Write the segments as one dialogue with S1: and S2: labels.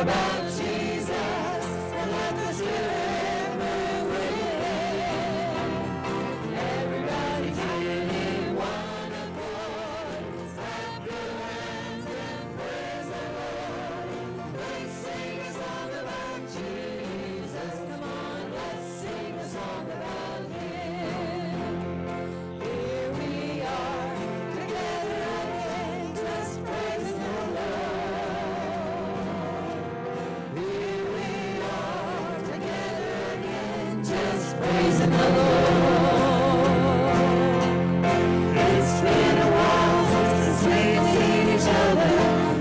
S1: about Jesus and let the Spirit move within. Everybody sing in one accord. Clap your hands and praise the Lord. Let's sing a song about Jesus. Come on, let's sing a song about Him. Here we are together again, just praising the Lord. Here we are together again, just praising the Lord. It's been a while since we've seen each other.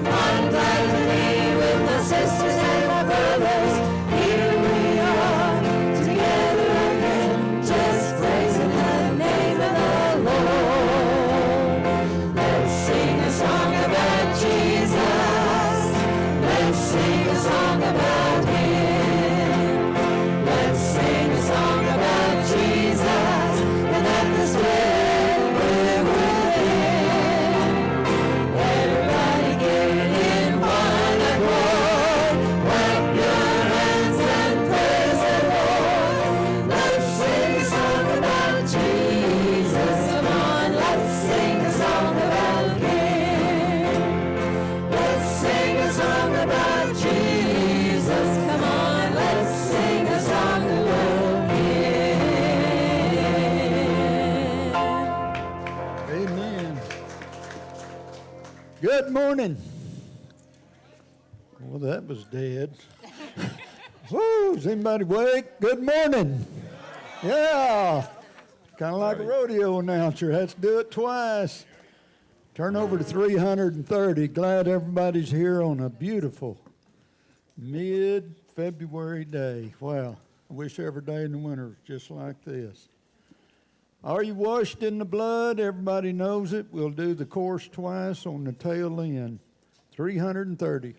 S1: I'm glad to be with my sisters and my brothers. Here we are together again, just praising the name of the Lord. Let's sing a song about Jesus. Let's sing a song about Him. Let's sing a song about Jesus and let the Spirit live within. Everybody get in one accord. Clap your hands and praise the Lord. Let's sing a song about Jesus. Come on, let's sing a song about Him. Let's sing a song about Jesus. Come on, let's sing a song about Him.
S2: Amen. Good morning. Well, that was dead. Woo, is anybody awake? Good morning. Yeah. Kind of like a rodeo announcer. Has to do it twice. Turn over to 330. Glad everybody's here on a beautiful mid-February day. Wow. I wish every day in the winter was just like this. Are you washed in the blood? Everybody knows it. We'll do the course twice on the tail end. 330.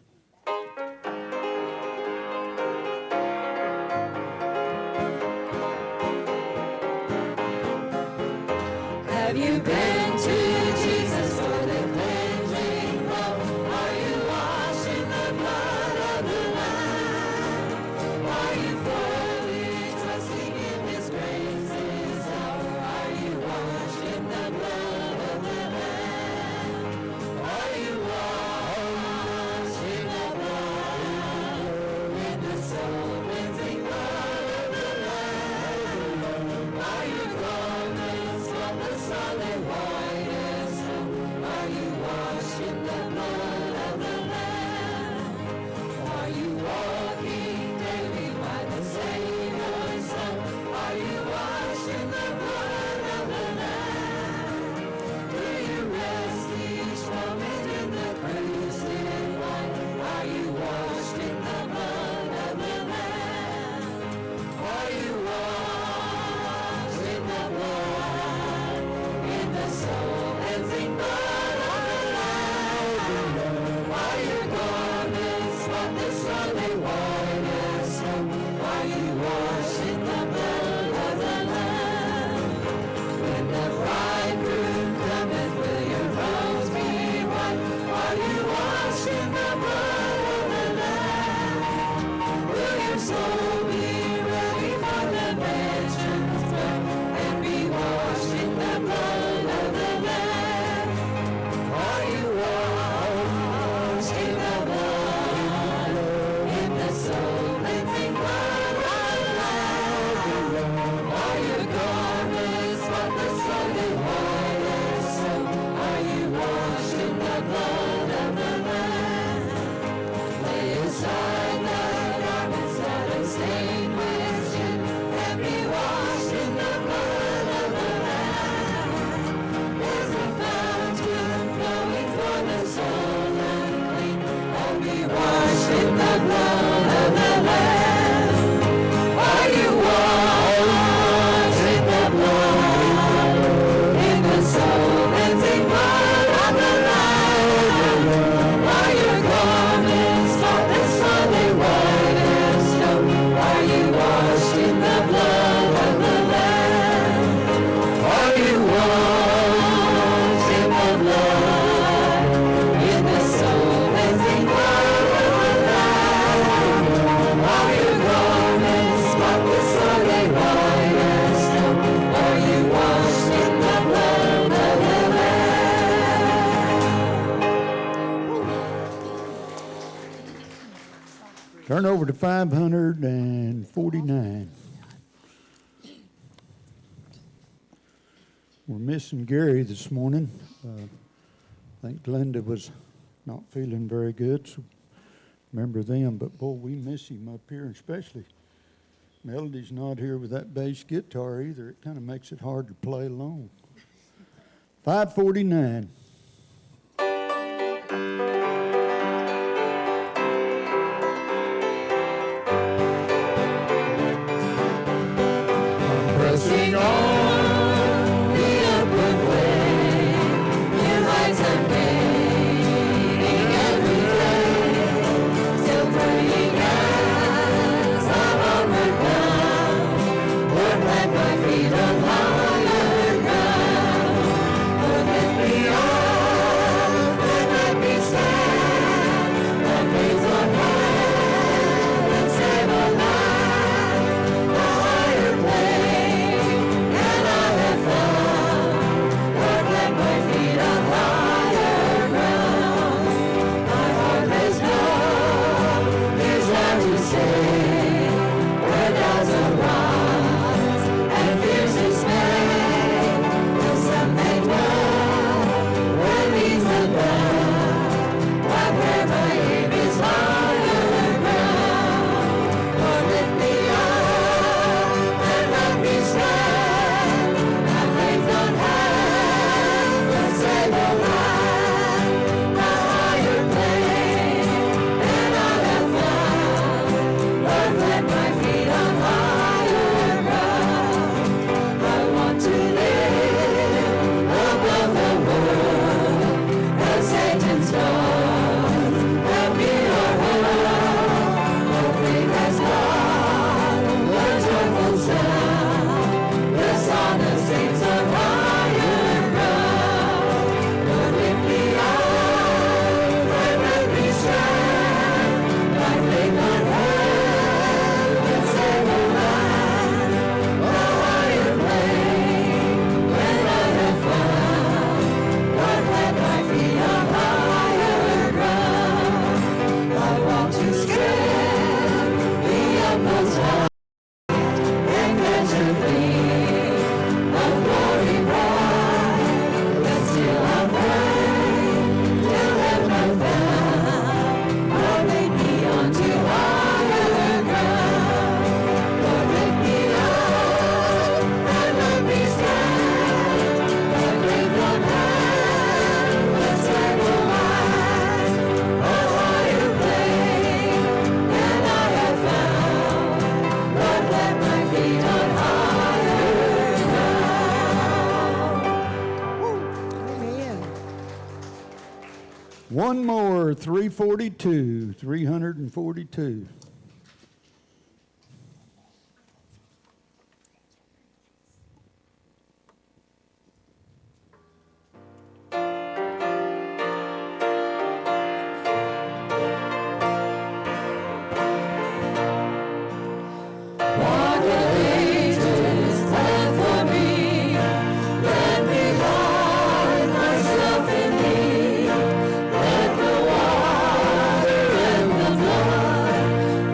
S1: Have you been to Jesus for the cleansing flow? Are you washed in the blood of the Lamb? Are you fully trusting in His grace this hour? Are you washed in the blood of the Lamb? Are you washed in
S2: Turn over to 549. We're missing Gary this morning. I think Glenda was not feeling very good, so remember them. But boy, we miss him up here, and especially Melody's not here with that bass guitar either. It kind of makes it hard to play alone. 549.
S1: Pressing on the upward way, new heights I'm gaining every day, still praying as I'm onward bound, Lord, plant my feet on higher ground, Lord, lift me up and let me stand, my faith on heaven's tableland, a higher plane than I have found. Lord, plant my feet on higher ground. My heart has known desire to stay where doubts arise and fears dismay. Will some may dwell where leads the bound, but where my aim is higher ground. Lord, lift me up and let me stand. My faith on heaven's tableland, a higher plane than I have found. Lord, plant my feet on higher ground. I want to live above the world, as Satan's doors and be our home. No faith has gone, the joyful sound, the song of saints on higher ground. Lord, lift me up and let me stand. My faith on heaven's tableland, a higher plane than I have found. Lord, plant my feet on higher ground. I want to scale the utmost height and catch a gleam of glory bright, but still I pray till heaven I'm found. Lord, lead me on to higher ground. Lord, lift me up and let me stand. My faith on heaven's tableland, a higher plane than I have found. Lord, plant my feet on higher ground.
S3: Amen.
S2: One more, 342, 342.
S1: What the ages plan for me, let me hide myself in Thee. Let the water and the flood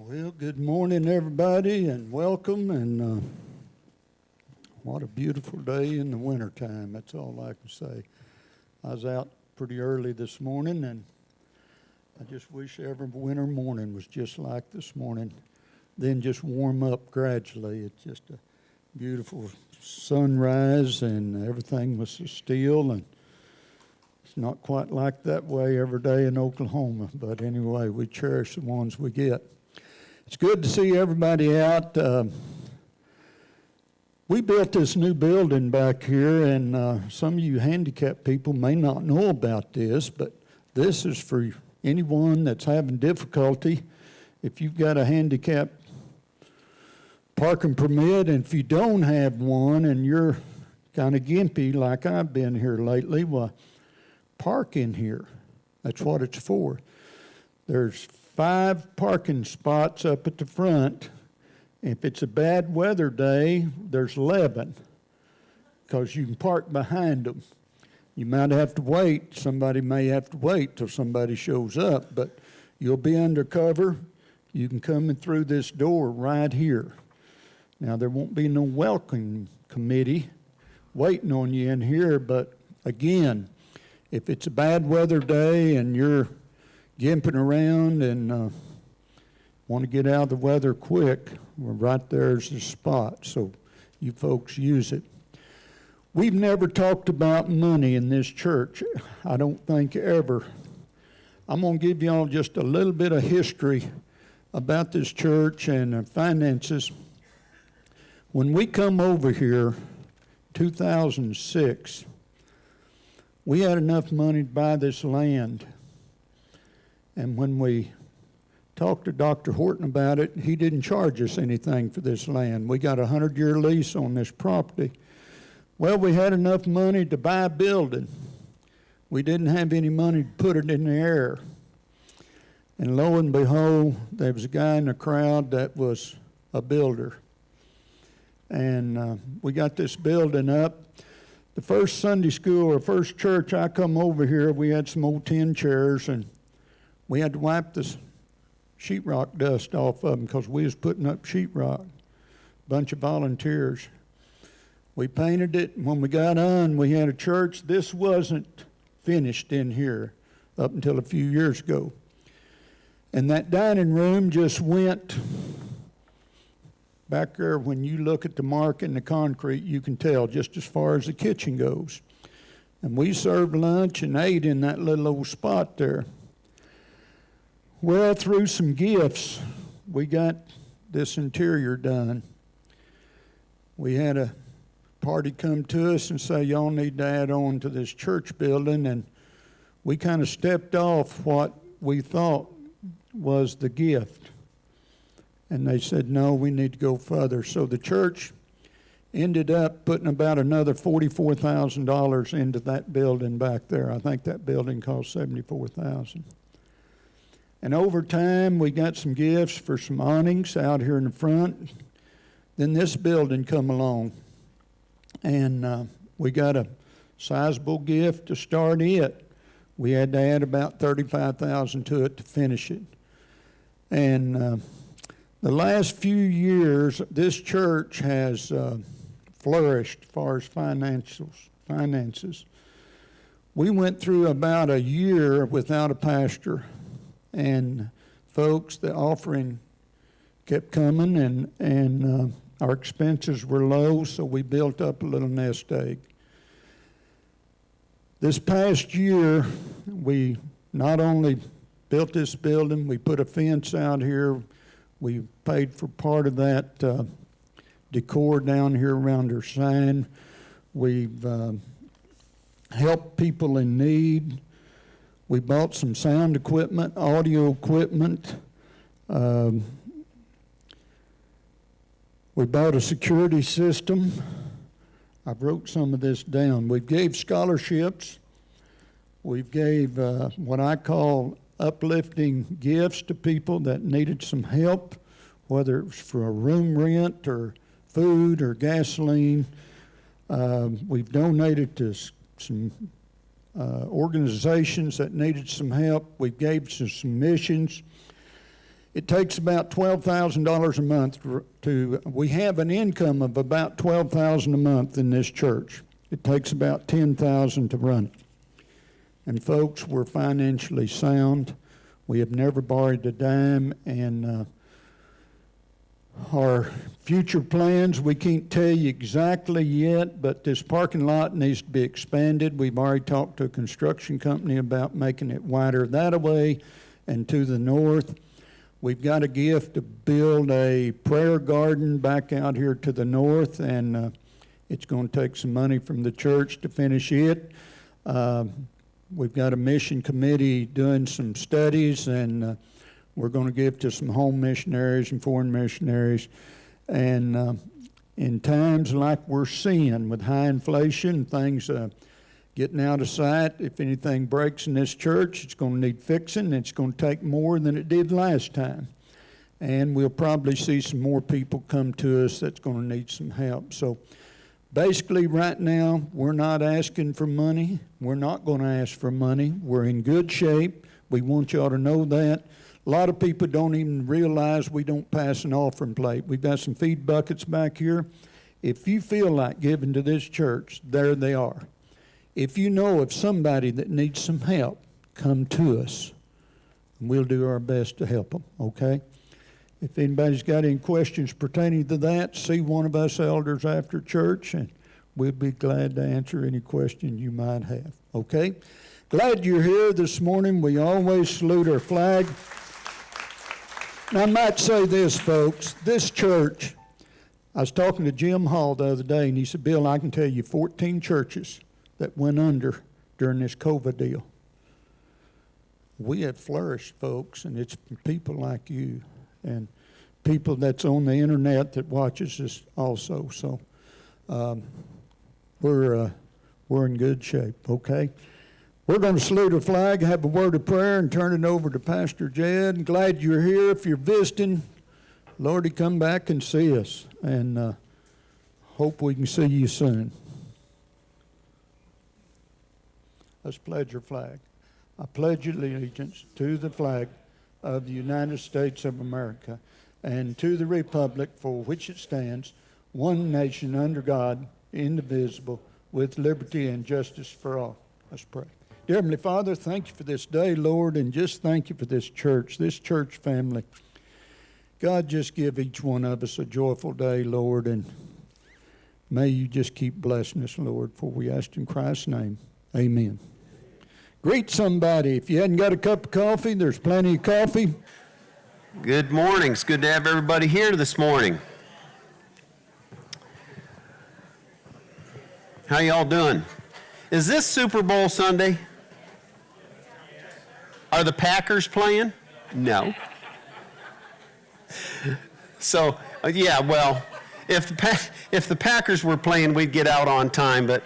S2: Well, good morning, everybody, and welcome. And what a beautiful day in the wintertime. That's all I can say. I was out pretty early this morning, and I just wish every winter morning was just like this morning. Then just warm up gradually. It's just a beautiful sunrise, and everything was so still, and it's not quite like that way every day in Oklahoma. But anyway, we cherish the ones we get. It's good to see everybody out. We built this new building back here, and some of you handicapped people may not know about this, but this is for anyone that's having difficulty. If you've got a handicap parking permit, and if you don't have one and you're kind of gimpy like I've been here lately, well, park in here. That's what it's for. There's 5 parking spots up at the front. If it's a bad weather day, there's 11, because you can park behind them. You might have to wait. Somebody may have to wait till somebody shows up, but you'll be under cover. You can come in through this door right here. Now, there won't be no welcome committee waiting on you in here, but again, if it's a bad weather day and you're gimping around and want to get out of the weather quick, well, right there's the spot, so you folks use it. We've never talked about money in this church, I don't think ever. I'm going to give y'all just a little bit of history about this church and finances. When we come over here, 2006, we had enough money to buy this land. And when we talked to Dr. Horton about it, he didn't charge us anything for this land. We got a 100-year lease on this property. Well, we had enough money to buy a building. We didn't have any money to put it in the air. And lo and behold, there was a guy in the crowd that was a builder. And we got this building up. The first Sunday school or first church I come over here, we had some old tin chairs, and we had to wipe the sheetrock dust off of them because we was putting up sheetrock. Bunch of volunteers. We painted it, and when we got on, we had a church. This wasn't finished in here up until a few years ago. And that dining room just went back there. When you look at the mark in the concrete, you can tell just as far as the kitchen goes. And we served lunch and ate in that little old spot there. Well, through some gifts, we got this interior done. We had a party come to us and say, y'all need to add on to this church building, and we kind of stepped off what we thought was the gift. And they said, no, we need to go further. So the church ended up putting about another $44,000 into that building back there. I think that building cost $74,000. And over time, we got some gifts for some awnings out here in the front. Then this building come along, and we got a sizable gift to start it. We had to add about $35,000 to it to finish it. And the last few years, this church has flourished as far as finances. We went through about a year without a pastor. And folks, the offering kept coming, and our expenses were low, so we built up a little nest egg. This past year, we not only built this building, we put a fence out here. We paid for part of that decor down here around our sign. We've helped people in need. We bought some sound equipment, audio equipment. We bought a security system. I wrote some of this down. We gave scholarships. We gave what I call uplifting gifts to people that needed some help, whether it was for a room rent or food or gasoline. We've donated to some organizations that needed some help. We gave to some missions. It takes about $12,000 a month we have an income of about $12,000 a month in this church. It takes about $10,000 to run it. And folks, we're financially sound. We have never borrowed a dime, and our future plans, we can't tell you exactly yet, but this parking lot needs to be expanded. We've already talked to a construction company about making it wider that way and to the north. We've got a gift to build a prayer garden back out here to the north, and it's going to take some money from the church to finish it. We've got a mission committee doing some studies, and we're going to give to some home missionaries and foreign missionaries. And in times like we're seeing with high inflation, things getting out of sight, if anything breaks in this church, it's going to need fixing. It's going to take more than it did last time. And we'll probably see some more people come to us that's going to need some help. So basically right now, we're not asking for money. We're not going to ask for money. We're in good shape. We want y'all to know that. A lot of people don't even realize we don't pass an offering plate. We've got some feed buckets back here. If you feel like giving to this church, there they are. If you know of somebody that needs some help, come to us, and we'll do our best to help them, okay? If anybody's got any questions pertaining to that, see one of us elders after church, and we'll be glad to answer any question you might have, okay? Glad you're here this morning. We always salute our flag. And I might say this, folks, this church, I was talking to Jim Hall the other day, and he said, Bill, I can tell you 14 churches that went under during this COVID deal. We have flourished, folks, and it's people like you and people that's on the internet that watches us also. So we're in good shape, okay? We're going to salute a flag, have a word of prayer, and turn it over to Pastor Jed. Glad you're here. If you're visiting, Lordy, come back and see us, and hope we can see you soon. Let's pledge our flag. I pledge allegiance to the flag of the United States of America and to the republic for which it stands, one nation under God, indivisible, with liberty and justice for all. Let's pray. Dear Heavenly Father, thank you for this day, Lord, and just thank you for this church family. God, just give each one of us a joyful day, Lord, and may you just keep blessing us, Lord, for we ask in Christ's name. Amen. Greet somebody. If you hadn't got a cup of coffee, there's plenty of coffee.
S3: Good morning. It's good to have everybody here this morning. How y'all doing? Is this Super Bowl Sunday? Are the Packers playing? No. So, yeah, well, if the Packers were playing, we'd get out on time, but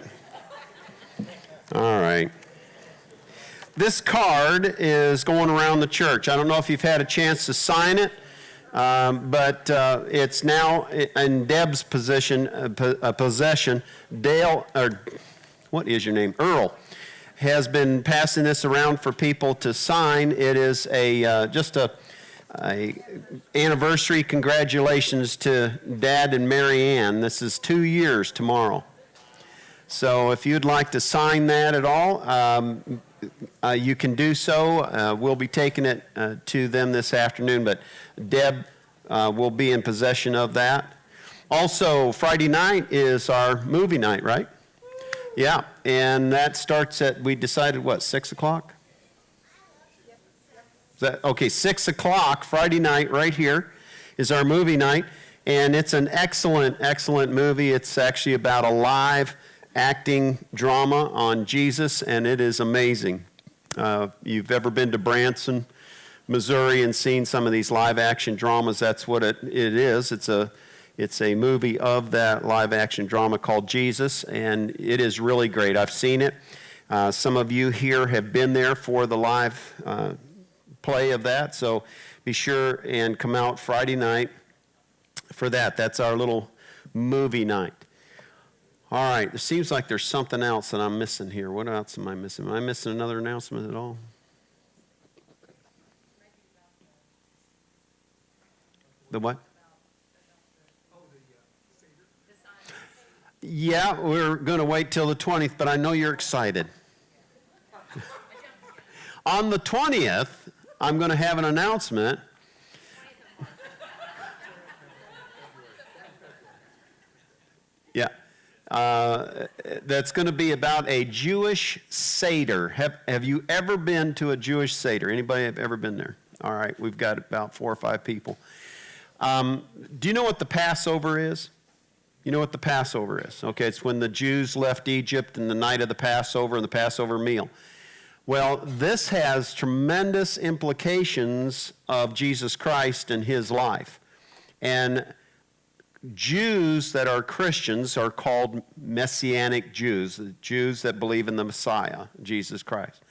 S3: all right. This card is going around the church. I don't know if you've had a chance to sign it, but it's now in Deb's possession. Dale, or what is your name? Earl has been passing this around for people to sign. It is just a anniversary. Congratulations to Dad and Mary Ann. This is 2 years tomorrow. So if you'd like to sign that at all, you can do so. We'll be taking it to them this afternoon, but Deb will be in possession of that. Also, Friday night is our movie night, right? Yeah, and that starts at, we decided, what, 6 o'clock? Is that, okay, 6 o'clock Friday night right here is our movie night, and it's an excellent, excellent movie. It's actually about a live acting drama on Jesus, and it is amazing. You've ever been to Branson, Missouri, and seen some of these live action dramas? That's what it is. It's a movie of that live action drama called Jesus, and it is really great. I've seen it. Some of you here have been there for the live play of that, so be sure and come out Friday night for that. That's our little movie night. All right, it seems like there's something else that I'm missing here. What else am I missing? Am I missing another announcement at all? The what? Yeah, we're going to wait till the 20th, but I know you're excited. On the 20th, I'm going to have an announcement. Yeah. That's going to be about a Jewish Seder. Have you ever been to a Jewish Seder? Anybody have ever been there? All right, we've got about 4 or 5 people. Do you know what the Passover is? You know what the Passover is? Okay, it's when the Jews left Egypt and the night of the Passover and the Passover meal. Well, this has tremendous implications of Jesus Christ and his life. And Jews that are Christians are called Messianic Jews, the Jews that believe in the Messiah, Jesus Christ.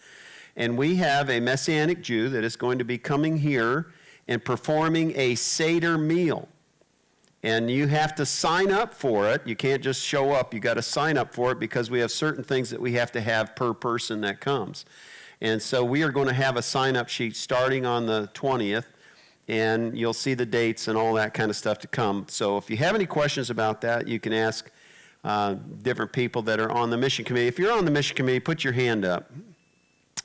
S3: And we have a Messianic Jew that is going to be coming here and performing a Seder meal. And you have to sign up for it. You can't just show up. You got to sign up for it because we have certain things that we have to have per person that comes. And so we are going to have a sign-up sheet starting on the 20th, and you'll see the dates and all that kind of stuff to come. So if you have any questions about that, you can ask different people that are on the mission committee. If you're on the mission committee, put your hand up.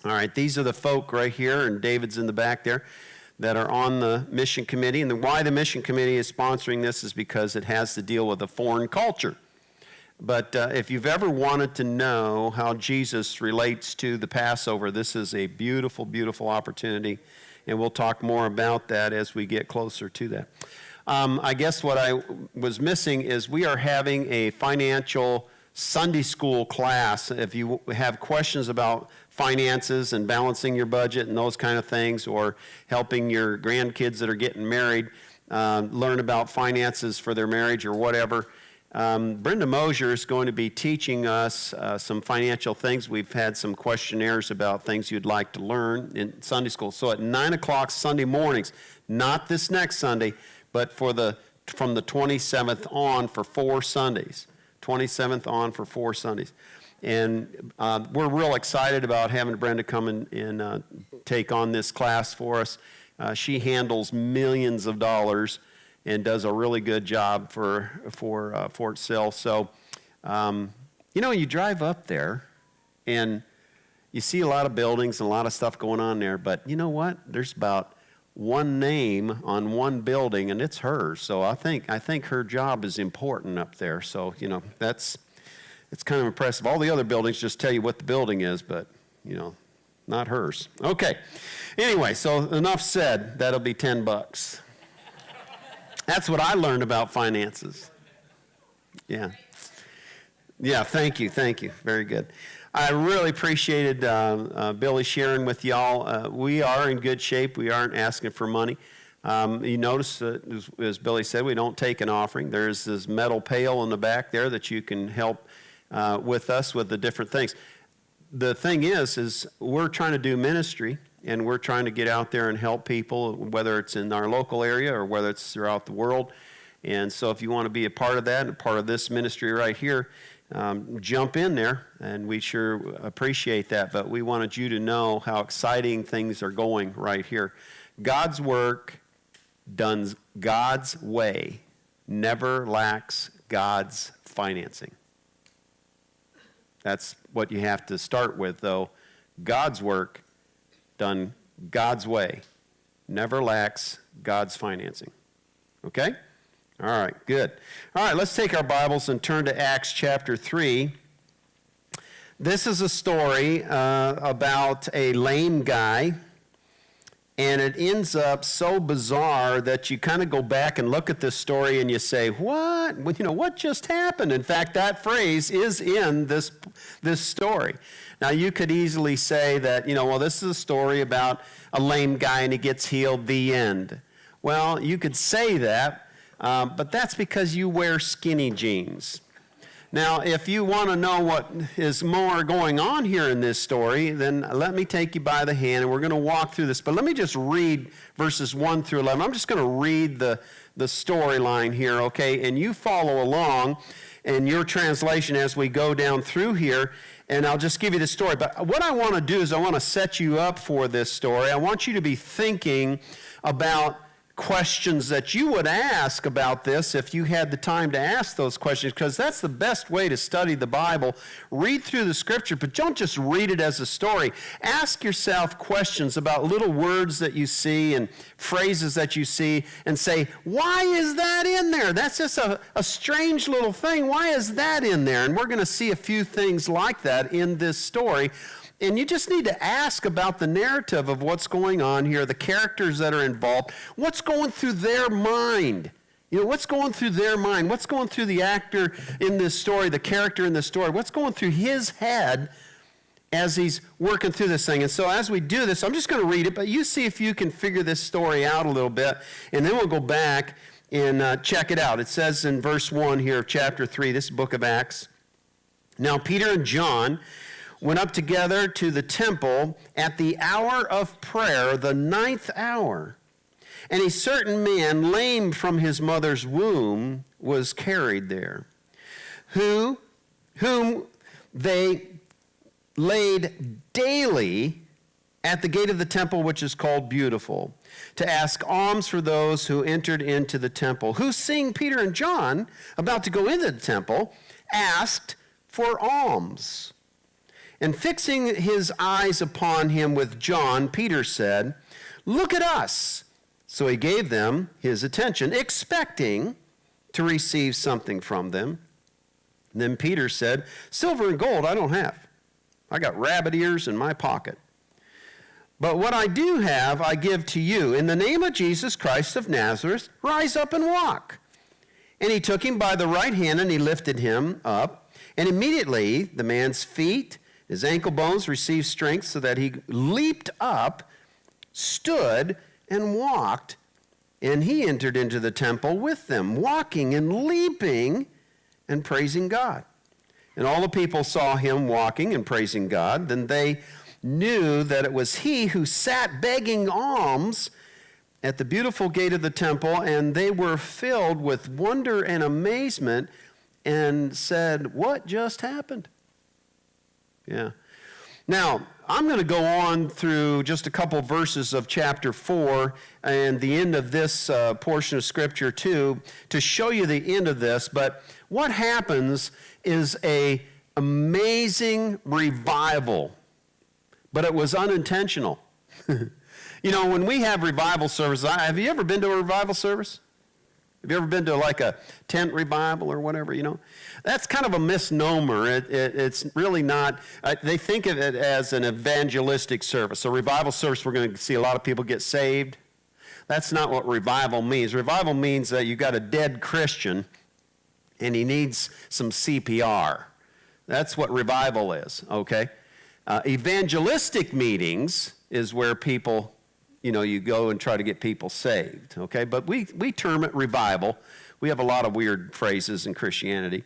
S3: All right, these are the folk right here, and David's in the back there, that are on the mission committee. And why the mission committee is sponsoring this is because it has to deal with a foreign culture. But if you've ever wanted to know how Jesus relates to the Passover, this is a beautiful, beautiful opportunity. And we'll talk more about that as we get closer to that. I guess what I was missing is we are having a financial Sunday school class. If you have questions about finances and balancing your budget and those kind of things, or helping your grandkids that are getting married learn about finances for their marriage or whatever, Brenda Mosier is going to be teaching us some financial things. We've had some questionnaires about things you'd like to learn in Sunday school. So at 9 o'clock Sunday mornings, not this next Sunday, but from the 27th on for 4 Sundays. 27th on for 4 Sundays. And we're real excited about having Brenda come and take on this class for us. She handles millions of dollars and does a really good job for Fort Sill. So, you drive up there and you see a lot of buildings and a lot of stuff going on there, but you know what? There's about one name on one building, and it's hers. So I think her job is important up there. So, it's kind of impressive. All the other buildings just tell you what the building is, but, not hers. Okay. Anyway, so enough said. That'll be $10. That's what I learned about finances. Yeah. Yeah, thank you. Very good. I really appreciated Billy sharing with y'all. We are in good shape. We aren't asking for money. You notice, as Billy said, we don't take an offering. There's this metal pail in the back there that you can help with us with the different things. The thing is we're trying to do ministry, and we're trying to get out there and help people, whether it's in our local area or whether it's throughout the world. And so if you want to be a part of that and part of this ministry right here, jump in there, and we sure appreciate that. But we wanted you to know how exciting things are going right here. God's work done God's way never lacks God's financing. That's what you have to start with, though. God's work done God's way never lacks God's financing. Okay? All right, good. All right, let's take our Bibles and turn to Acts chapter 3. This is a story about a lame guy, and it ends up so bizarre that you kind of go back and look at this story and you say, what? What just happened? In fact, that phrase is in this story. Now, you could easily say that, this is a story about a lame guy and he gets healed, the end. Well, you could say that, but that's because you wear skinny jeans. Now, if you want to know what is more going on here in this story, then let me take you by the hand, and we're going to walk through this. But let me just read verses 1 through 11. I'm just going to read the storyline here, okay? And you follow along in your translation as we go down through here, and I'll just give you the story. But what I want to do is I want to set you up for this story. I want you to be thinking about questions that you would ask about this if you had the time to ask those questions, because that's the best way to study the Bible. Read through the scripture, but don't just read it as a story. Ask yourself questions about little words that you see and phrases that you see and say, why is that in there? That's just a strange little thing. Why is that in there? And we're going to see a few things like that in this story. And you just need to ask about the narrative of what's going on here, the characters that are involved, what's going through their mind. You know, what's going through their mind? What's going through the actor in this story, the character in this story? What's going through his head as he's working through this thing? And so as we do this, I'm just going to read it, but you see if you can figure this story out a little bit, and then we'll go back and check it out. It says in verse 1 here of chapter 3, this book of Acts, "Now Peter and John went up together to the temple at the hour of prayer, the 9th hour. And a certain man, lame from his mother's womb, was carried there, whom they laid daily at the gate of the temple, which is called Beautiful, to ask alms for those who entered into the temple, who, seeing Peter and John about to go into the temple, asked for alms. And fixing his eyes upon him with John, Peter said, 'Look at us.' So he gave them his attention, expecting to receive something from them. Then Peter said, 'Silver and gold I don't have. I got rabbit ears in my pocket. But what I do have I give to you. In the name of Jesus Christ of Nazareth, rise up and walk.' And he took him by the right hand and he lifted him up. And immediately the man's feet, his ankle bones received strength so that he leaped up, stood, and walked. And he entered into the temple with them, walking and leaping and praising God. And all the people saw him walking and praising God. Then they knew that it was he who sat begging alms at the beautiful gate of the temple, and they were filled with wonder and amazement and said, 'What just happened?'" Yeah. Now, I'm going to go on through just a couple verses of chapter 4 and the end of this portion of Scripture too, to show you the end of this. But what happens is an amazing revival, but it was unintentional. You know, when we have revival services, have you ever been to a revival service? Have you ever been to like a tent revival or whatever, you know? That's kind of a misnomer. It's really not. They think of it as an evangelistic service. A revival service, we're going to see a lot of people get saved. That's not what revival means. Revival means that you've got a dead Christian and he needs some CPR. That's what revival is, okay? Evangelistic meetings is where people, you know, you go and try to get people saved, okay? But we term it revival. We have a lot of weird phrases in Christianity.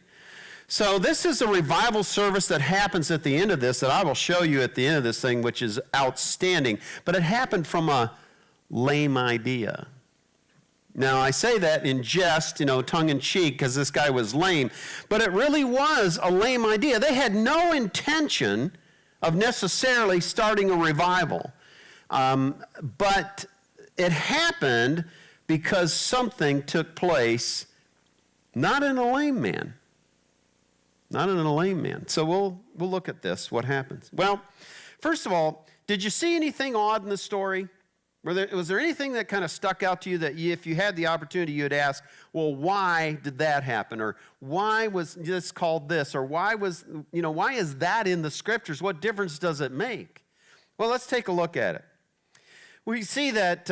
S3: So this is a revival service that happens at the end of this, that I will show you at the end of this thing, which is outstanding. But it happened from a lame idea. Now, I say that in jest, you know, tongue-in-cheek, because this guy was lame. But it really was a lame idea. They had no intention of necessarily starting a revival. But it happened because something took place, not in a lame man. Not in a lame man. So we'll look at this, what happens. Well, first of all, did you see anything odd in the story? Was there anything that kind of stuck out to you that if you had the opportunity, you'd ask, well, why did that happen? Or why was this called this? Or why is that in the scriptures? What difference does it make? Well, let's take a look at it. We see that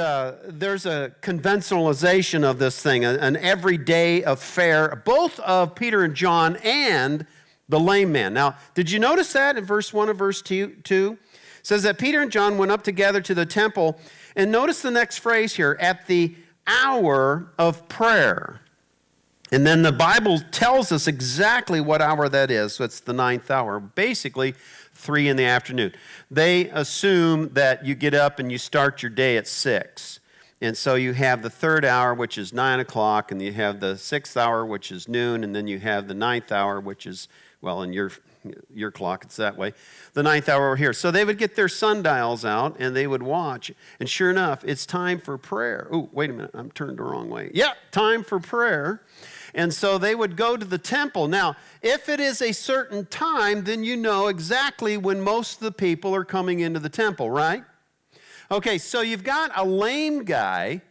S3: there's a conventionalization of this thing, an everyday affair, both of Peter and John and the lame man. Now, did you notice that in verse 1 and verse 2? It says that Peter and John went up together to the temple, and notice the next phrase here, at the hour of prayer. And then the Bible tells us exactly what hour that is. So it's the 9th hour, basically 3 in the afternoon. They assume that you get up and you start your day at 6. And so you have the 3rd hour, which is 9 o'clock, and you have the 6th hour, which is noon, and then you have the 9th hour, which is, well, in your your clock, it's that way. The 9th hour over here. So they would get their sundials out and they would watch. And sure enough, it's time for prayer. Oh, wait a minute, I'm turned the wrong way. Yeah, time for prayer. And so they would go to the temple. Now, if it is a certain time, then you know exactly when most of the people are coming into the temple, right? Okay, so you've got a lame guy,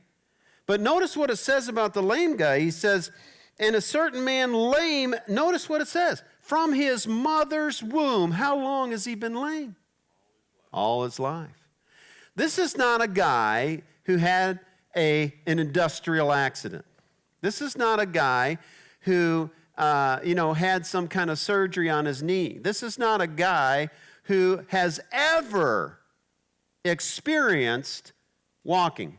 S3: but notice what it says about the lame guy. He says, and a certain man lame, notice what it says, from his mother's womb. How long has he been lame? All his life. This is not a guy who had an industrial accident. This is not a guy who, had some kind of surgery on his knee. This is not a guy who has ever experienced walking.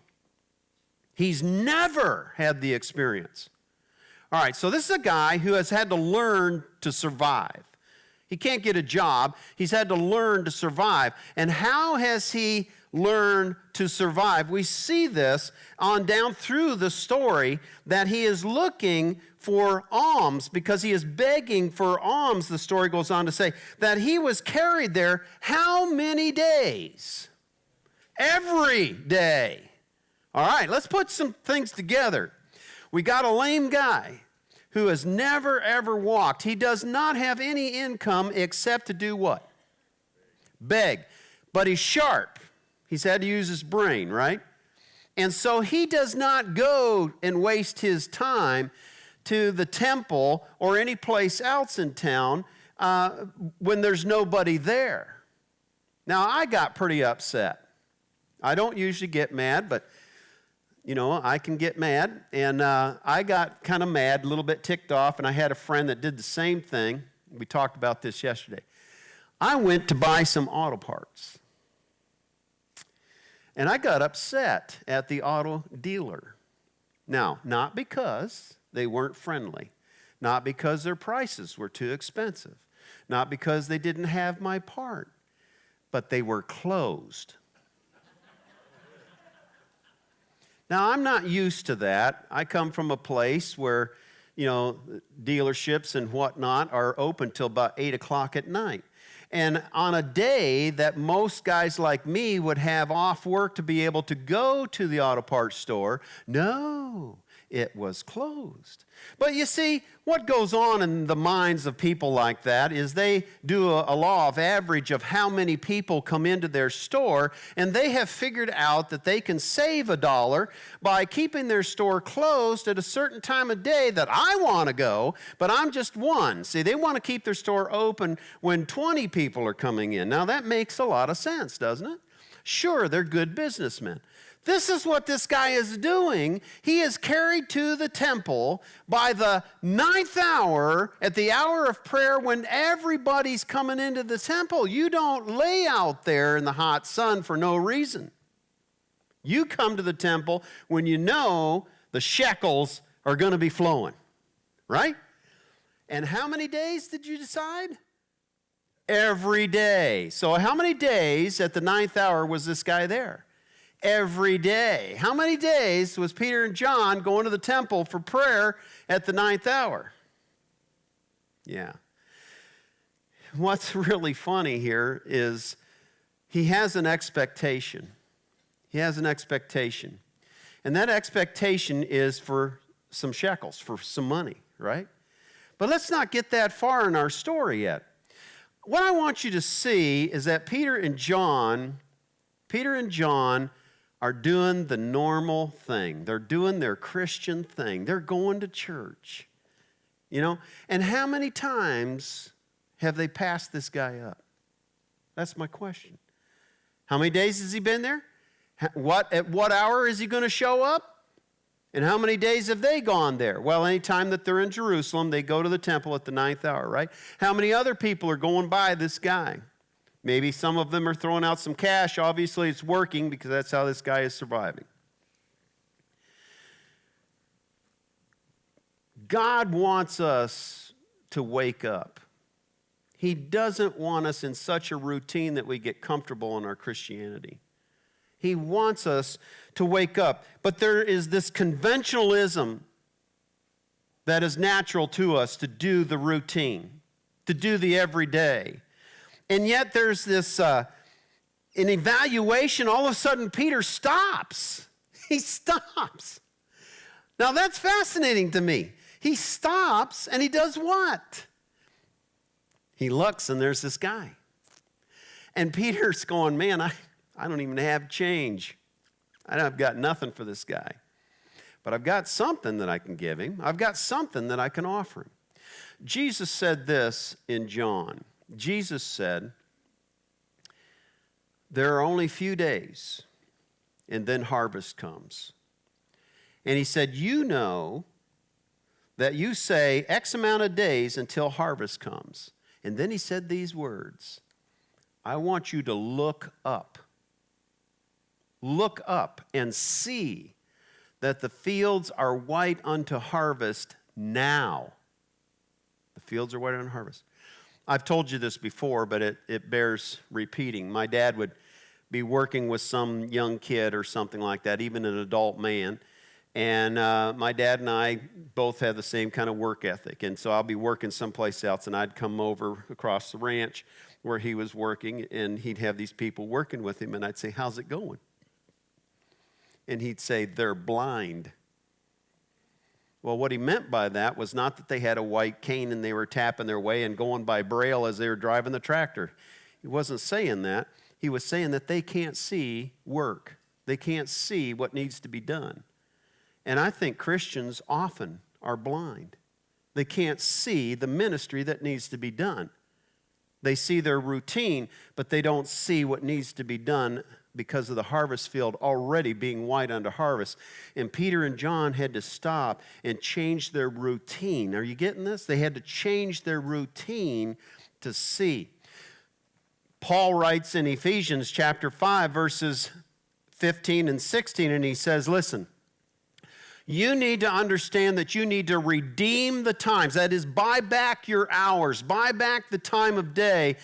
S3: He's never had the experience. All right, so this is a guy who has had to learn to survive. He can't get a job. He's had to learn to survive. And how has he learned to survive? We see this on down through the story that he is looking for alms because he is begging for alms. The story goes on to say that he was carried there how many days? Every day. All right, let's put some things together. We got a lame guy who has never, ever walked. He does not have any income except to do what? Beg. But he's sharp. He's had to use his brain, right? And so he does not go and waste his time to the temple or any place else in town when there's nobody there. Now, I got pretty upset. I don't usually get mad, but I can get mad, and I got kind of mad, a little bit ticked off, and I had a friend that did the same thing. We talked about this yesterday. I went to buy some auto parts, and I got upset at the auto dealer. Now, not because they weren't friendly, not because their prices were too expensive, not because they didn't have my part, but they were closed. Now, I'm not used to that. I come from a place where, dealerships and whatnot are open till about 8 o'clock at night. And on a day that most guys like me would have off work to be able to go to the auto parts store, no, it was closed. But you see, what goes on in the minds of people like that is they do a law of average of how many people come into their store, and they have figured out that they can save $1 by keeping their store closed at a certain time of day that I want to go, but I'm just one. See, they want to keep their store open when 20 people are coming in. Now, that makes a lot of sense, doesn't it? Sure, they're good businessmen. This is what this guy is doing. He is carried to the temple by the 9th hour, at the hour of prayer when everybody's coming into the temple. You don't lay out there in the hot sun for no reason. You come to the temple when you know the shekels are going to be flowing, right? And how many days did you decide? Every day. So how many days at the 9th hour was this guy there? Every day. How many days was Peter and John going to the temple for prayer at the 9th hour? Yeah. What's really funny here is he has an expectation. He has an expectation. And that expectation is for some shekels, for some money, right? But let's not get that far in our story yet. What I want you to see is that Peter and John are doing the normal thing. They're doing their Christian thing. They're going to church, And how many times have they passed this guy up? That's my question. How many days has he been there? At what hour is he going to show up? And how many days have they gone there? Well, any time that they're in Jerusalem, they go to the temple at the 9th hour, right? How many other people are going by this guy? Maybe some of them are throwing out some cash. Obviously, it's working because that's how this guy is surviving. God wants us to wake up. He doesn't want us in such a routine that we get comfortable in our Christianity. He wants us to wake up. But there is this conventionalism that is natural to us to do the routine. to do the everyday. And yet there's this, an evaluation, all of a sudden Peter stops. He stops. Now that's fascinating to me. He stops and he does what? He looks and there's this guy. And Peter's going, man, I don't even have change. I've got nothing for this guy. But I've got something that I can give him. I've got something that I can offer him. Jesus said this in John. Jesus said, there are only few days, and then harvest comes. And he said, you know that you say X amount of days until harvest comes. And then he said these words, I want you to look up. Look up and see that the fields are white unto harvest now. The fields are white unto harvest. I've told you this before, but it bears repeating. My dad would be working with some young kid or something like that, even an adult man. And my dad and I both have the same kind of work ethic. And so I'll be working someplace else, and I'd come over across the ranch where he was working, and he'd have these people working with him, and I'd say, how's it going? And he'd say, they're blind. Well, what he meant by that was not that they had a white cane and they were tapping their way and going by braille as they were driving the tractor. He wasn't saying that. He was saying that they can't see work. They can't see what needs to be done. And I think Christians often are blind. They can't see the ministry that needs to be done. They see their routine, but they don't see what needs to be done because of the harvest field already being white unto harvest. And Peter and John had to stop and change their routine. Are you getting this? They had to change their routine to see. Paul writes in Ephesians chapter 5, verses 15 and 16, and he says, listen, you need to understand that you need to redeem the times. That is, buy back your hours, buy back the time of day,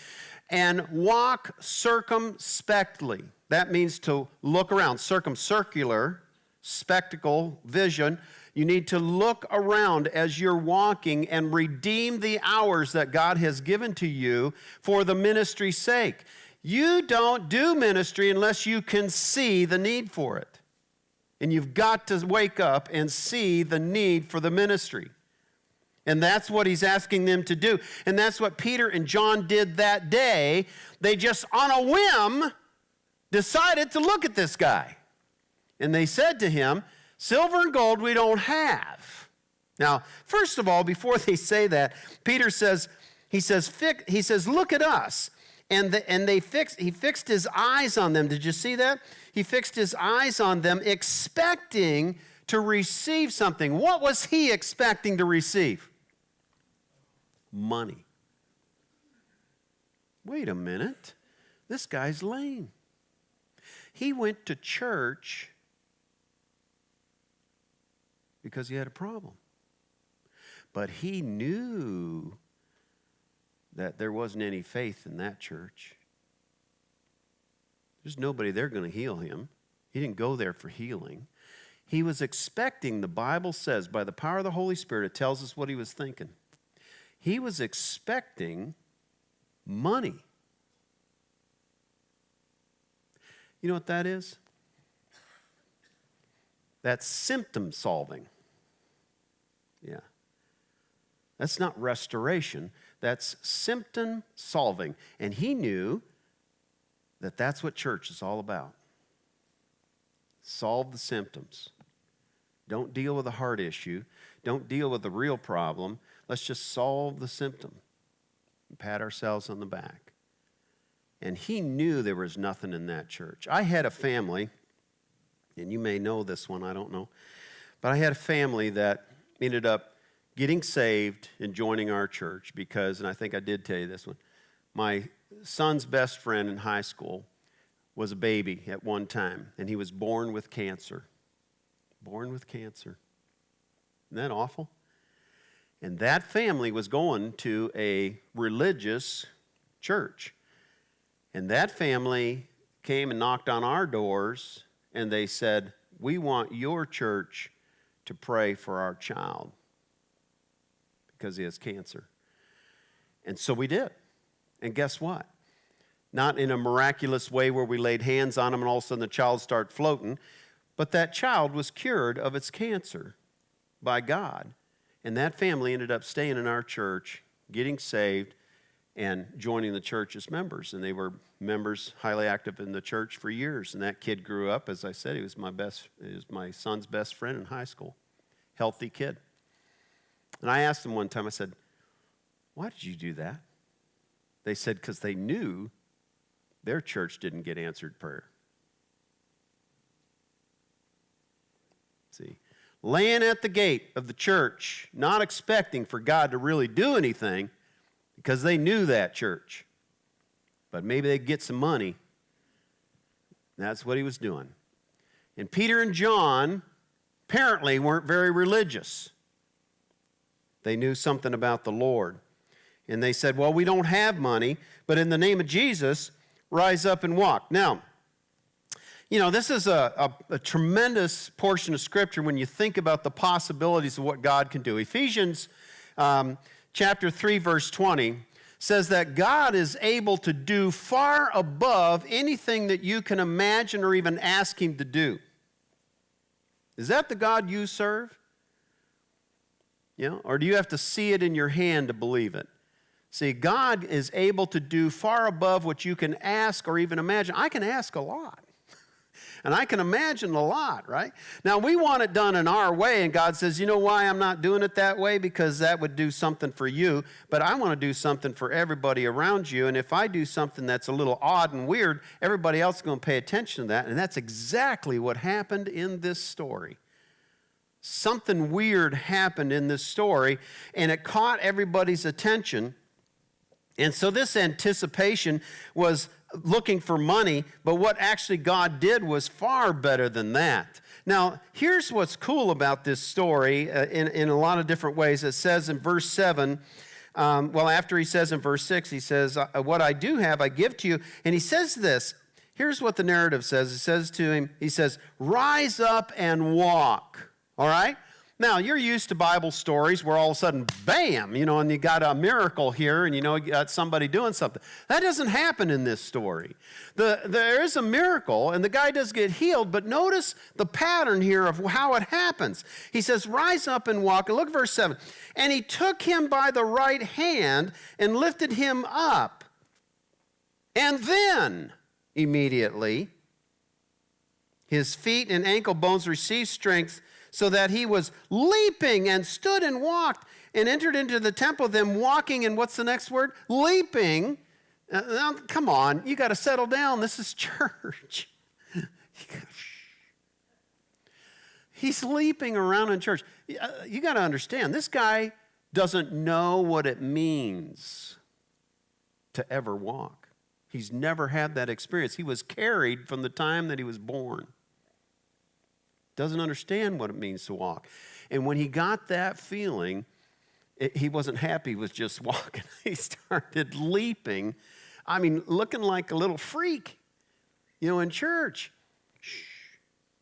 S3: and walk circumspectly. That means to look around, circumcircular, spectacle, vision. You need to look around as you're walking and redeem the hours that God has given to you for the ministry's sake. You don't do ministry unless you can see the need for it. And you've got to wake up and see the need for the ministry. And that's what he's asking them to do. And that's what Peter and John did that day. They just, on a whim, decided to look at this guy. And they said to him, silver and gold we don't have. Now, first of all, before they say that, Peter says, he says, look at us. And he fixed his eyes on them. Did you see that? He fixed his eyes on them, expecting to receive something. What was he expecting to receive? Money. Wait a minute. This guy's lame. He went to church because he had a problem. But he knew that there wasn't any faith in that church. There's nobody there going to heal him. He didn't go there for healing. He was expecting, the Bible says, by the power of the Holy Spirit, it tells us what he was thinking. He was expecting money. You know what that is? That's symptom solving. Yeah. That's not restoration. That's symptom solving. And he knew that that's what church is all about. Solve the symptoms. Don't deal with the heart issue. Don't deal with the real problem. Let's just solve the symptom and pat ourselves on the back. And he knew there was nothing in that church. I had a family, and you may know this one, I don't know, but I had a family that ended up getting saved and joining our church because, and I think I did tell you this one, my son's best friend in high school was a baby at one time, and he was born with cancer. Born with cancer. Isn't that awful? And that family was going to a religious church. And that family came and knocked on our doors, and they said, we want your church to pray for our child because he has cancer. And so we did. And guess what? Not in a miraculous way where we laid hands on him and all of a sudden the child started floating, but that child was cured of its cancer by God. And that family ended up staying in our church, getting saved, and joining the church as members. And they were members highly active in the church for years. And that kid grew up, as I said, he was my son's best friend in high school. Healthy kid. And I asked him one time, I said, why did you do that? They said, because they knew their church didn't get answered prayer. See, laying at the gate of the church, not expecting for God to really do anything because they knew that church. But maybe they'd get some money. That's what he was doing. And Peter and John apparently weren't very religious. They knew something about the Lord. And they said, well, we don't have money, but in the name of Jesus, rise up and walk. Now, you know, this is a tremendous portion of Scripture when you think about the possibilities of what God can do. Ephesians chapter 3, verse 20 says that God is able to do far above anything that you can imagine or even ask him to do. Is that the God you serve? You know, or do you have to see it in your hand to believe it? See, God is able to do far above what you can ask or even imagine. I can ask a lot. And I can imagine a lot, right? Now, we want it done in our way, and God says, you know why I'm not doing it that way? Because that would do something for you, but I want to do something for everybody around you, and if I do something that's a little odd and weird, everybody else is going to pay attention to that, and that's exactly what happened in this story. Something weird happened in this story, and it caught everybody's attention. And so this anticipation was looking for money, but what actually God did was far better than that. Now, here's what's cool about this story in a lot of different ways. It says in verse 7, after he says in verse 6, he says, what I do have, I give to you. And he says this. Here's what the narrative says. It says to him, he says, rise up and walk. All right? Now, you're used to Bible stories where all of a sudden, bam, you know, and you got a miracle here and, you know, you got somebody doing something. That doesn't happen in this story. There is a miracle, and the guy does get healed, but notice the pattern here of how it happens. He says, rise up and walk. And look at verse 7. And he took him by the right hand and lifted him up. And then, immediately, his feet and ankle bones received strength, so that he was leaping and stood and walked and entered into the temple, them walking, and what's the next word? Leaping. Now, come on, you got to settle down. This is church. He's leaping around in church. You got to understand, this guy doesn't know what it means to ever walk. He's never had that experience. He was carried from the time that he was born. Doesn't understand what it means to walk. And when he got that feeling, he wasn't happy with just walking. He started leaping. I mean, looking like a little freak, you know, in church. Shh,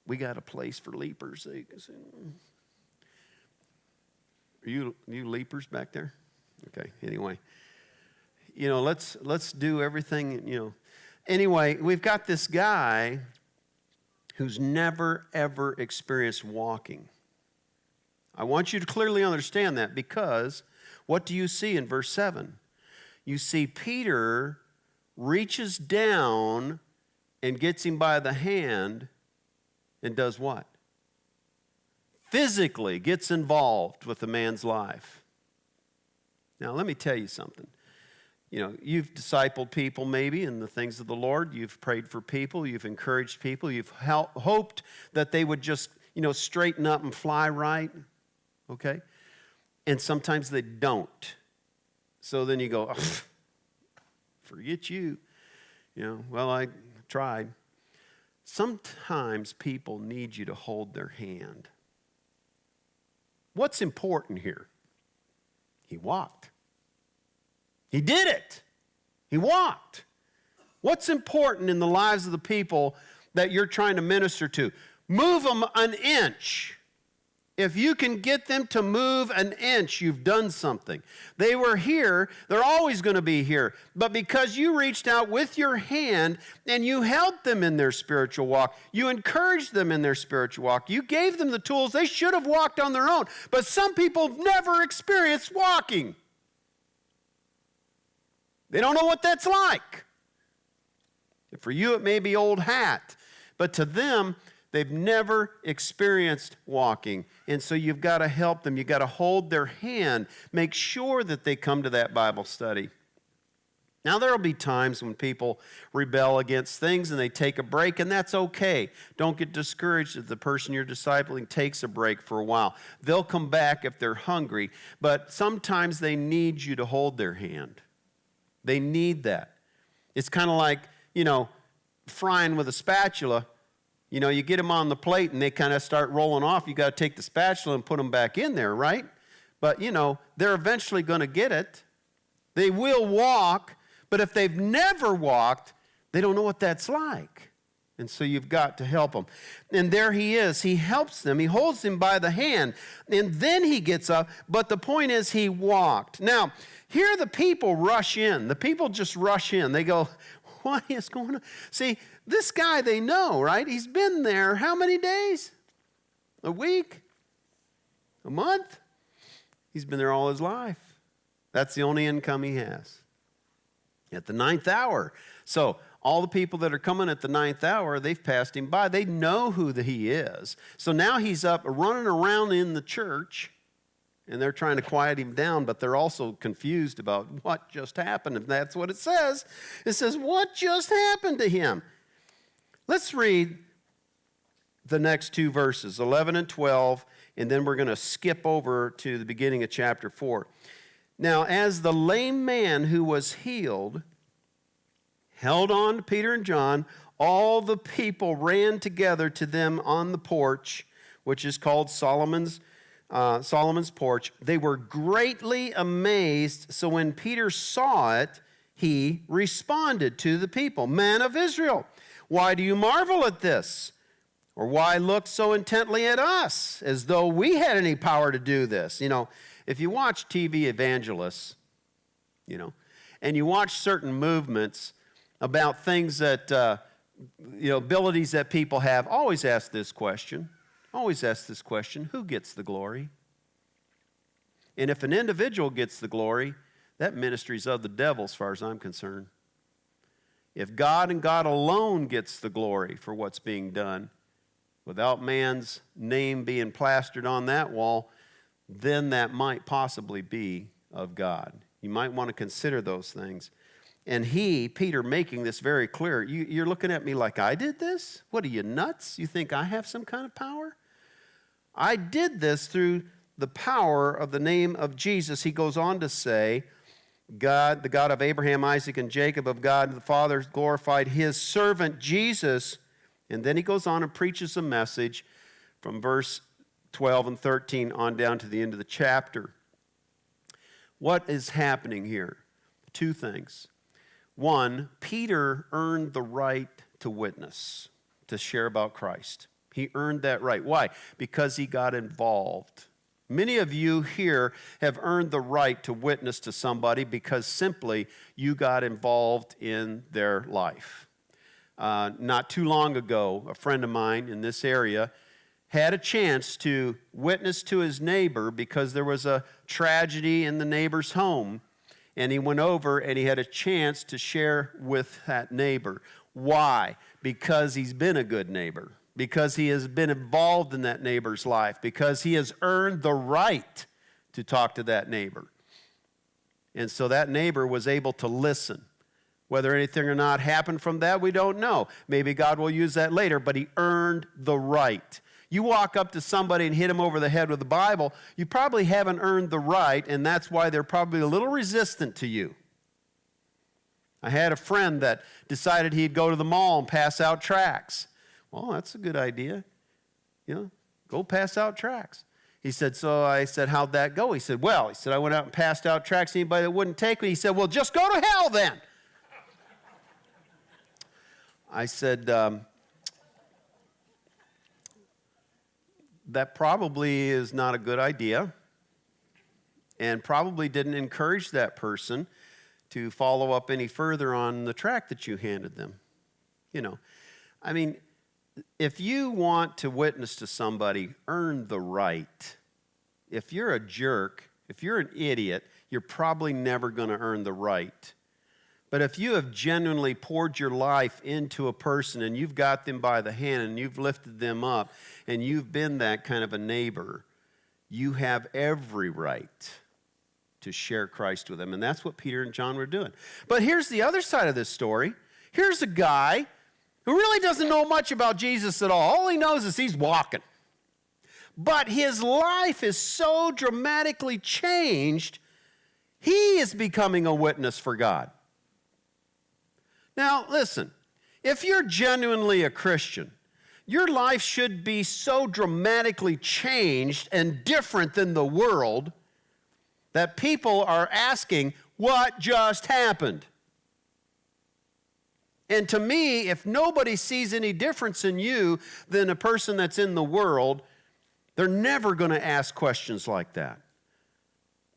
S3: we got a place for leapers. Are you leapers back there? Okay, anyway. You know, let's do everything, you know. Anyway, we've got this guy who's never, ever experienced walking. I want you to clearly understand that, because what do you see in verse 7? You see Peter reaches down and gets him by the hand and does what? Physically gets involved with the man's life. Now, let me tell you something. You know, you've discipled people maybe in the things of the Lord. You've prayed for people. You've encouraged people. You've hoped that they would just, you know, straighten up and fly right. Okay? And sometimes they don't. So then you go, oh, forget you. You know, well, I tried. Sometimes people need you to hold their hand. What's important here? He walked. He did it. He walked. What's important in the lives of the people that you're trying to minister to? Move them an inch If you can get them to move an inch, you've done something. They were here. They're always going to be here. But because you reached out with your hand and you helped them in their spiritual walk, you encouraged them in their spiritual walk, you gave them the tools, they should have walked on their own. But some people never experienced walking. They don't know what that's like. For you, it may be old hat. But to them, they've never experienced walking. And so you've got to help them. You've got to hold their hand. Make sure that they come to that Bible study. Now, there will be times when people rebel against things and they take a break, and that's okay. Don't get discouraged if the person you're discipling takes a break for a while. They'll come back if they're hungry, but sometimes they need you to hold their hand. They need that. It's kind of like, frying with a spatula. You get them on the plate and they kind of start rolling off. You got to take the spatula and put them back in there, right? But, they're eventually going to get it. They will walk, but if they've never walked, they don't know what that's like. And so you've got to help them. And there he is. He helps them. He holds them by the hand. And then he gets up. But the point is he walked. Now, here the people rush in. The people just rush in. They go, what is going on? See, this guy they know, right? He's been there how many days? A week? A month? He's been there all his life. That's the only income he has. At the 9th hour. So all the people that are coming at the 9th hour, they've passed him by. They know who he is. So now he's up running around in the church, and they're trying to quiet him down, but they're also confused about what just happened. And that's what it says. It says, what just happened to him? Let's read the next two verses, 11 and 12, and then we're going to skip over to the beginning of chapter 4. Now, as the lame man who was healed held on to Peter and John, all the people ran together to them on the porch, which is called Solomon's porch. They were greatly amazed. So when Peter saw it, he responded to the people, "Men of Israel, why do you marvel at this? Or why look so intently at us, as though we had any power to do this?" If you watch TV evangelists, and you watch certain movements about things that, abilities that people have, always ask this question. Who gets the glory? And if an individual gets the glory, that ministry's of the devil as far as I'm concerned. If God and God alone gets the glory for what's being done, without man's name being plastered on that wall, then that might possibly be of God. You might want to consider those things. And Peter, making this very clear, you're looking at me like I did this? What are you, nuts? You think I have some kind of power? I did this through the power of the name of Jesus. He goes on to say, God, the God of Abraham, Isaac, and Jacob, of God the Father, glorified his servant Jesus. And then he goes on and preaches a message from verse 12 and 13 on down to the end of the chapter. What is happening here? Two things. One, Peter earned the right to witness, to share about Christ. He earned that right. Why? Because he got involved. Many of you here have earned the right to witness to somebody because simply you got involved in their life. Not too long ago, a friend of mine in this area had a chance to witness to his neighbor because there was a tragedy in the neighbor's home, and he went over and he had a chance to share with that neighbor. Why? Because he's been a good neighbor, because he has been involved in that neighbor's life, because he has earned the right to talk to that neighbor. And so that neighbor was able to listen. Whether anything or not happened from that, we don't know. Maybe God will use that later, but he earned the right. You walk up to somebody and hit them over the head with the Bible, you probably haven't earned the right, and that's why they're probably a little resistant to you. I had a friend that decided he'd go to the mall and pass out tracts. Well, that's a good idea. Go pass out tracts. He said, so I said, how'd that go? He said, I went out and passed out tracts. Anybody that wouldn't take me? He said, well, just go to hell then. I said, that probably is not a good idea and probably didn't encourage that person to follow up any further on the track that you handed them. I mean, if you want to witness to somebody, earn the right. If you're a jerk, if you're an idiot, you're probably never going to earn the right. But if you have genuinely poured your life into a person and you've got them by the hand and you've lifted them up and you've been that kind of a neighbor, you have every right to share Christ with them. And that's what Peter and John were doing. But here's the other side of this story. Here's a guy who really doesn't know much about Jesus at all. All he knows is he's walking. But his life is so dramatically changed, he is becoming a witness for God. Now, listen, if you're genuinely a Christian, your life should be so dramatically changed and different than the world that people are asking, what just happened? And to me, if nobody sees any difference in you than a person that's in the world, they're never going to ask questions like that.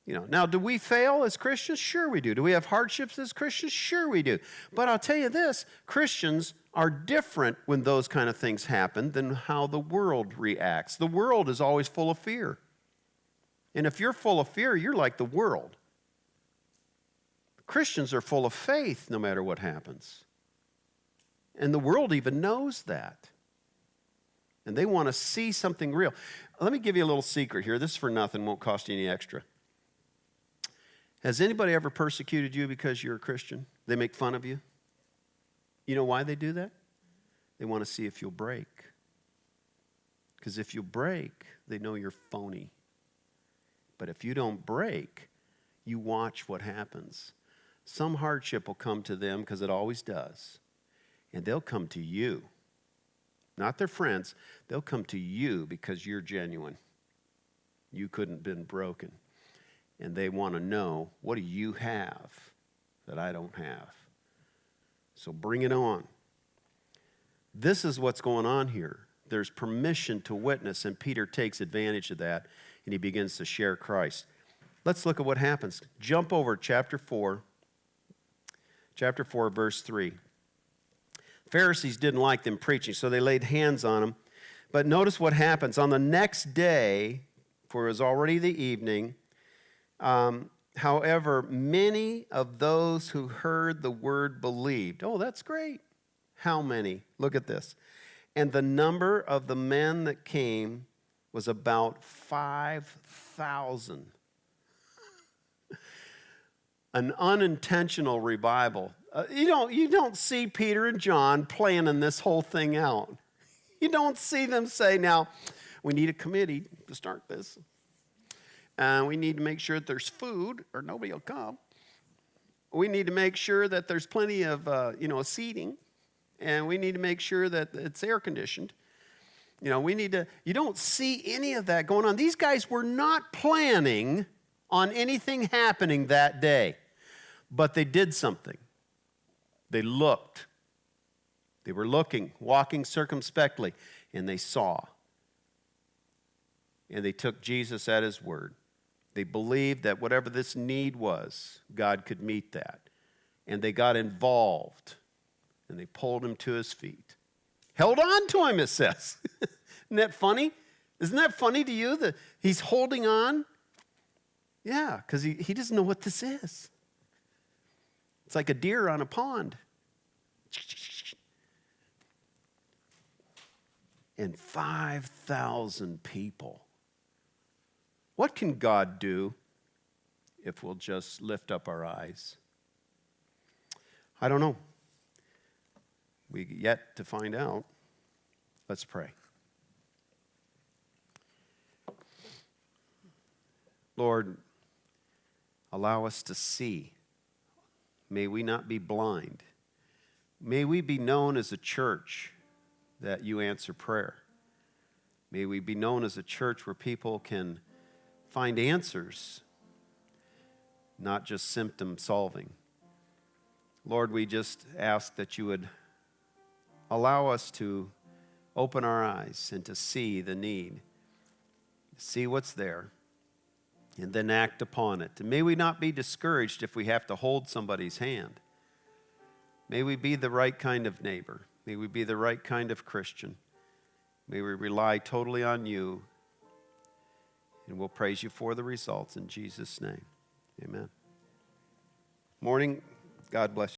S3: Now, do we fail as Christians? Sure we do. Do we have hardships as Christians? Sure we do. But I'll tell you this, Christians are different when those kind of things happen than how the world reacts. The world is always full of fear. And if you're full of fear, you're like the world. Christians are full of faith no matter what happens. And the world even knows that. And they want to see something real. Let me give you a little secret here. This is for nothing, won't cost you any extra. Has anybody ever persecuted you because you're a Christian? They make fun of you? You know why they do that? They want to see if you'll break. Because if you break, they know you're phony. But if you don't break, you watch what happens. Some hardship will come to them, because it always does. And they'll come to you. Not their friends. They'll come to you because you're genuine. You couldn't have been broken. And they want to know, what do you have that I don't have? So bring it on. This is what's going on here. There's permission to witness, and Peter takes advantage of that, and he begins to share Christ. Let's look at what happens. Jump over chapter 4, verse 3. Pharisees didn't like them preaching, so they laid hands on them. But notice what happens. On the next day, for it was already the evening, however, many of those who heard the word believed. Oh, that's great. How many? Look at this. And the number of the men that came was about 5,000. An unintentional revival. You don't see Peter and John planning this whole thing out. You don't see them say, now, we need a committee to start this. We need to make sure that there's food or nobody will come. We need to make sure that there's plenty of seating. And we need to make sure that it's air conditioned. You don't see any of that going on. These guys were not planning on anything happening that day. But they did something. They looked. They were looking, walking circumspectly, and they saw. And they took Jesus at his word. They believed that whatever this need was, God could meet that. And they got involved, and they pulled him to his feet. Held on to him, it says. Isn't that funny? Isn't that funny to you that he's holding on? Yeah, because he doesn't know what this is. It's like a deer on a pond. And 5,000 people. What can God do if we'll just lift up our eyes? I don't know. We yet to find out. Let's pray. Lord, allow us to see. May we not be blind. May we be known as a church that you answer prayer. May we be known as a church where people can find answers, not just symptom solving. Lord, we just ask that you would allow us to open our eyes and to see the need see what's there, and then act upon it. And may we not be discouraged if we have to hold somebody's hand. May we be the right kind of neighbor. May we be the right kind of Christian. May we rely totally on you. And we'll praise you for the results in Jesus' name. Amen. Morning. God bless you.